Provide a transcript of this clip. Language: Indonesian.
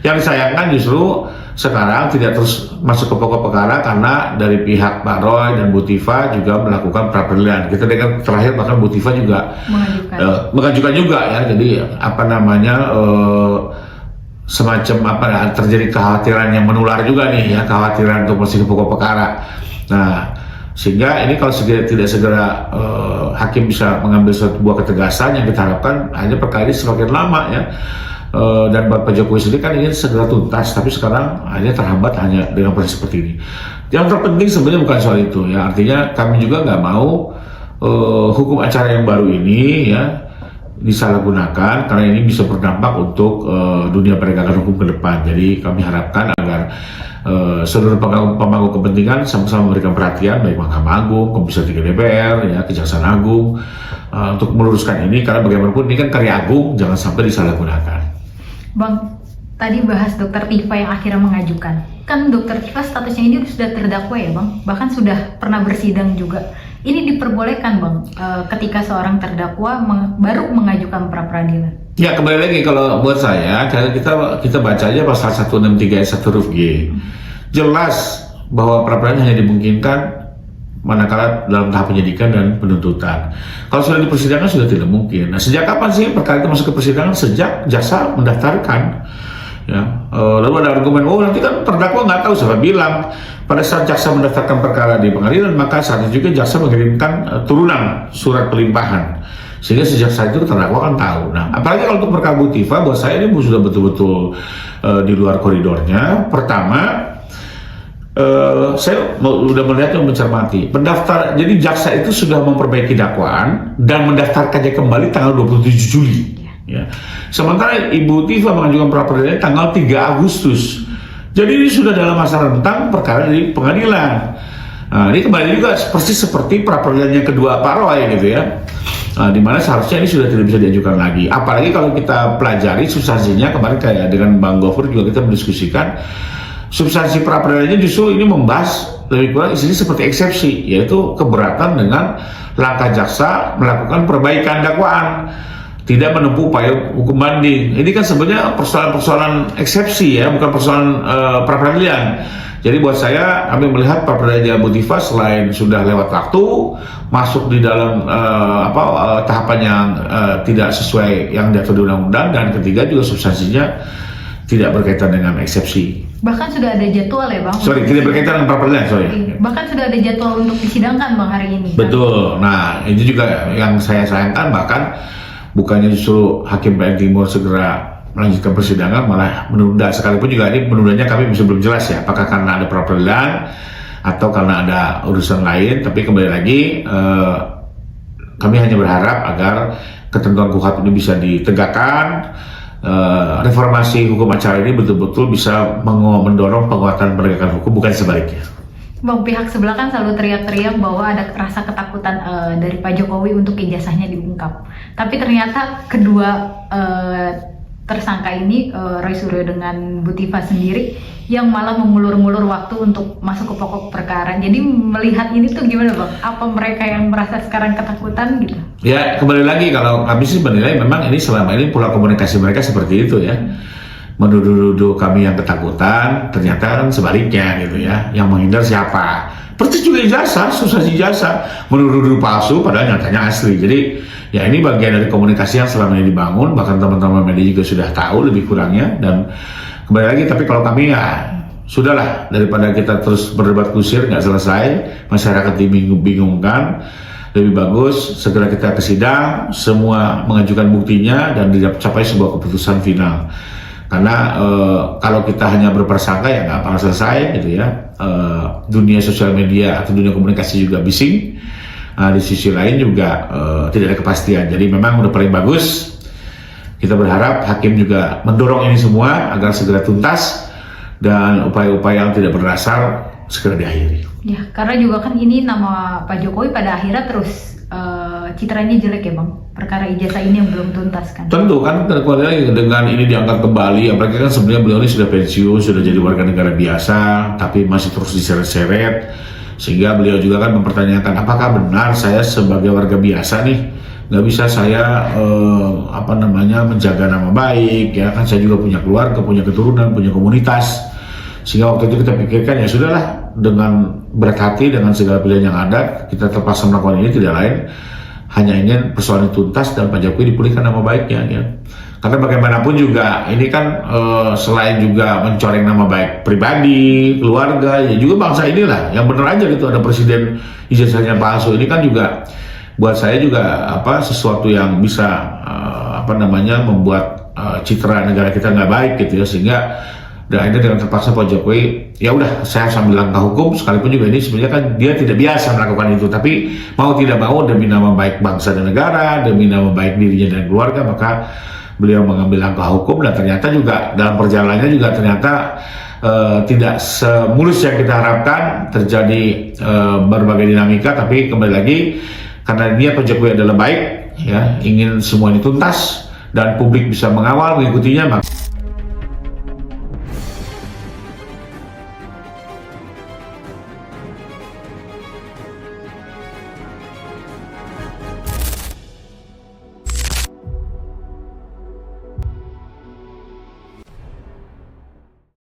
Yang disayangkan justru sekarang tidak terus masuk ke pokok perkara karena dari pihak Pak Roy dan Bu Tifa juga melakukan pra peradilan. Kita dengar terakhir bahkan Bu Tifa juga mengajukan juga ya. Jadi apa namanya semacam terjadi kekhawatiran yang menular juga nih ya, kekhawatiran untuk masuk ke pokok perkara. Nah, sehingga ini kalau tidak segera hakim bisa mengambil sebuah ketegasan, yang kita harapkan hanya perkara ini semakin lama ya. Dan Bapak Jokowi sendiri kan ingin segera tuntas, tapi sekarang hanya terhambat hanya dengan proses seperti ini. Yang terpenting sebenarnya bukan soal itu ya, artinya kami juga nggak mau hukum acara yang baru ini ya disalahgunakan, karena ini bisa berdampak untuk dunia penegakan hukum ke depan. Jadi kami harapkan agar seluruh pemangku kepentingan sama-sama memberikan perhatian, baik Mahkamah Agung, Komisi 3 DPR, ya, Kejaksaan Agung, untuk meluruskan ini, karena bagaimanapun ini kan karya agung, jangan sampai disalahgunakan. Bang, tadi bahas Dokter Tifa yang akhirnya mengajukan. Kan Dokter Tifa statusnya ini sudah terdakwa ya Bang, bahkan sudah pernah bersidang juga. Ini diperbolehkan Bang, ketika seorang terdakwa baru mengajukan pra peradilan? Ya, kembali lagi kalau buat saya, kita baca aja pasal 163 ayat 1 huruf G. Jelas bahwa pra peradilan hanya dimungkinkan manakala dalam tahap penyidikan dan penuntutan. Kalau sudah di persidangan sudah tidak mungkin. Nah, sejak kapan sih perkara itu masuk ke persidangan? Sejak jaksa mendaftarkan. Ya, lalu ada argumen, oh nanti kan terdakwa nggak tahu, siapa bilang. Pada saat jaksa mendaftarkan perkara di pengadilan, maka saat itu juga jaksa mengirimkan turunan surat pelimpahan, sehingga sejak saat itu terdakwa kan tahu. Nah, apalagi kalau untuk perkara Bu Tifa, buat saya ini sudah betul-betul di luar koridornya. Pertama, saya sudah melihat dan mencermati pendaftar. Jadi jaksa itu sudah memperbaiki dakwaan dan mendaftarkannya kembali tanggal 27 Juli. Ya. Sementara Ibu Tifa mengajukan pra peradilan tanggal 3 Agustus. Jadi ini sudah dalam masa rentang perkara di pengadilan. Nah, ini kembali juga persis seperti pra peradilan yang kedua Pak Roy gitu ya. Nah, di mana seharusnya ini sudah tidak bisa diajukan lagi. Apalagi kalau kita pelajari substansinya, kemarin kayak dengan Bang Gofur juga kita mendiskusikan substansi pra peradilannya, justru ini membahas lebih kurang isinya seperti eksepsi, yaitu keberatan dengan langkah jaksa melakukan perbaikan dakwaan, tidak menempuh upaya hukum banding. Ini kan sebenarnya persoalan-persoalan eksepsi ya, bukan persoalan pra peradilan. Jadi buat saya, kami melihat pra peradilan Bu Tifa selain sudah lewat waktu, masuk di dalam tahapan yang tidak sesuai yang diatur di undang-undang, dan ketiga juga substansinya tidak berkaitan dengan eksepsi. Bahkan sudah ada jadwal ya Bang? Tidak berkaitan dengan pra peradilan, Bahkan sudah ada jadwal untuk disidangkan Bang hari ini. Betul. Nah, ini juga yang saya sayangkan, bahkan bukannya justru Hakim PN Timur segera melanjutkan persidangan, malah menunda. Sekalipun juga ini penundanya kami masih belum jelas ya, apakah karena ada pra peradilan atau karena ada urusan lain. Tapi kembali lagi, kami hanya berharap agar ketentuan KUHP ini bisa ditegakkan. Reformasi hukum acara ini betul-betul bisa mendorong penguatan penegakan hukum, bukan sebaliknya. Bang, pihak sebelah kan selalu teriak-teriak bahwa ada rasa ketakutan dari Pak Jokowi untuk ijazahnya diungkap. Tapi ternyata kedua tersangka ini, Roy Suryo dengan Bu Tifa sendiri, yang malah mengulur-ngulur waktu untuk masuk ke pokok perkara. Jadi melihat ini tuh gimana Bang? Apa mereka yang merasa sekarang ketakutan gitu? Ya, kembali lagi, kalau kami sih menilai memang ini selama ini pola komunikasi mereka seperti itu ya. Menuduh-nuduh kami yang ketakutan, ternyata kan sebaliknya gitu ya. Yang menghindar siapa? Persis juga ijazah, substansi ijazah, menuduh-nuduh palsu padahal nyatanya asli. Jadi ya ini bagian dari komunikasi yang selama ini dibangun, bahkan teman-teman media juga sudah tahu lebih kurangnya. Dan kembali lagi, tapi kalau kami ya sudahlah, daripada kita terus berdebat kusir nggak selesai, masyarakat dibingungkan, lebih bagus segera kita ke sidang, semua mengajukan buktinya dan dicapai sebuah keputusan final. Karena kalau kita hanya berprasangka ya nggak akan selesai gitu ya. Dunia sosial media atau dunia komunikasi juga bising. Di sisi lain juga tidak ada kepastian. Jadi memang udah paling bagus. Kita berharap hakim juga mendorong ini semua agar segera tuntas dan upaya-upaya yang tidak berdasar segera diakhiri. Ya, karena juga kan ini nama Pak Jokowi pada akhirnya terus citranya jelek ya Bang, perkara ijazah ini yang belum tuntas kan. Tentu kan, dengan ini diangkat kembali, apalagi kan sebenarnya beliau ini sudah pensiun, sudah jadi warga negara biasa, tapi masih terus diseret-seret, sehingga beliau juga kan mempertanyakan apakah benar saya sebagai warga biasa nih nggak bisa saya menjaga nama baik, ya kan saya juga punya keluarga, punya keturunan, punya komunitas, sehingga waktu itu kita pikirkan ya sudahlah, dengan berat hati, dengan segala pilihan yang ada, kita terpaksa melakukan ini, tidak lain hanya ingin persoalan itu tuntas dan Pak Jokowi dipulihkan nama baiknya, ya. Karena bagaimanapun juga ini kan selain juga mencoreng nama baik pribadi, keluarga, ya juga bangsa inilah yang benar aja gitu, ada presiden ijazahnya palsu. Ini kan juga buat saya juga sesuatu yang bisa membuat citra negara kita nggak baik gitu ya, sehingga dan akhirnya dengan terpaksa Pak Jokowi ya udah saya sambil langkah hukum, sekalipun juga ini sebenarnya kan dia tidak biasa melakukan itu, tapi mau tidak mau demi nama baik bangsa dan negara, demi nama baik dirinya dan keluarga, maka beliau mengambil langkah hukum. Dan ternyata juga dalam perjalanannya juga ternyata tidak semulus yang kita harapkan, terjadi berbagai dinamika, tapi kembali lagi karena niat Pak Jokowi adalah baik, ya ingin semua ini tuntas dan publik bisa mengawal mengikutinya.